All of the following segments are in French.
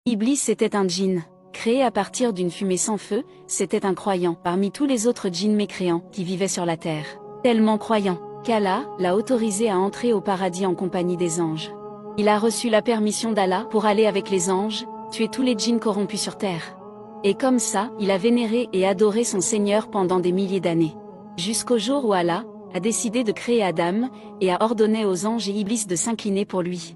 Iblis était un djinn, créé à partir d'une fumée sans feu. C'était un croyant parmi tous les autres djinns mécréants qui vivaient sur la terre. Tellement croyant qu'Allah l'a autorisé à entrer au paradis en compagnie des anges. Il a reçu la permission d'Allah pour aller avec les anges, tuer tous les djinns corrompus sur terre. Et comme ça, il a vénéré et adoré son Seigneur pendant des milliers d'années. Jusqu'au jour où Allah a décidé de créer Adam, et a ordonné aux anges et Iblis de s'incliner pour lui.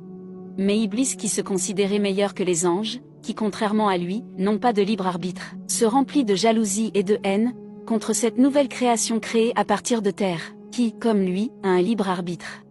Mais Iblis, qui se considérait meilleur que les anges, qui contrairement à lui, n'ont pas de libre arbitre, se remplit de jalousie et de haine contre cette nouvelle création créée à partir de terre, qui, comme lui, a un libre arbitre.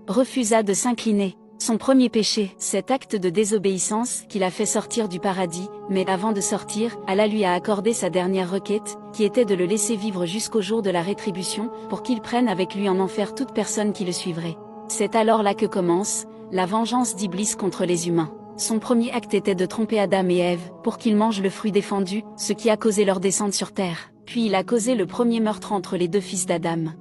Refusa de s'incliner. Son premier péché, cet acte de désobéissance qui l'a fait sortir du paradis, mais avant de sortir, Allah lui a accordé sa dernière requête, qui était de le laisser vivre jusqu'au jour de la rétribution, pour qu'il prenne avec lui en enfer toute personne qui le suivrait. C'est alors là que commence la vengeance d'Iblis contre les humains. Son premier acte était de tromper Adam et Ève, pour qu'ils mangent le fruit défendu, ce qui a causé leur descente sur terre. Puis il a causé le premier meurtre entre les deux fils d'Adam.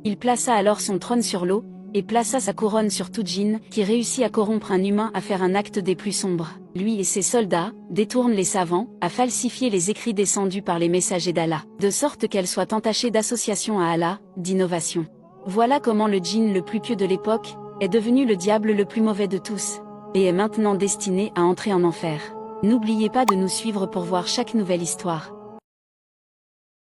Il plaça alors son trône sur l'eau, et plaça sa couronne sur tout djinn qui réussit à corrompre un humain à faire un acte des plus sombres. Lui et ses soldats détournent les savants, à falsifier les écrits descendus par les messagers d'Allah, de sorte qu'elles soient entachées d'association à Allah, d'innovation. Voilà comment le djinn le plus pieux de l'époque est devenu le diable le plus mauvais de tous, et est maintenant destiné à entrer en enfer. N'oubliez pas de nous suivre pour voir chaque nouvelle histoire.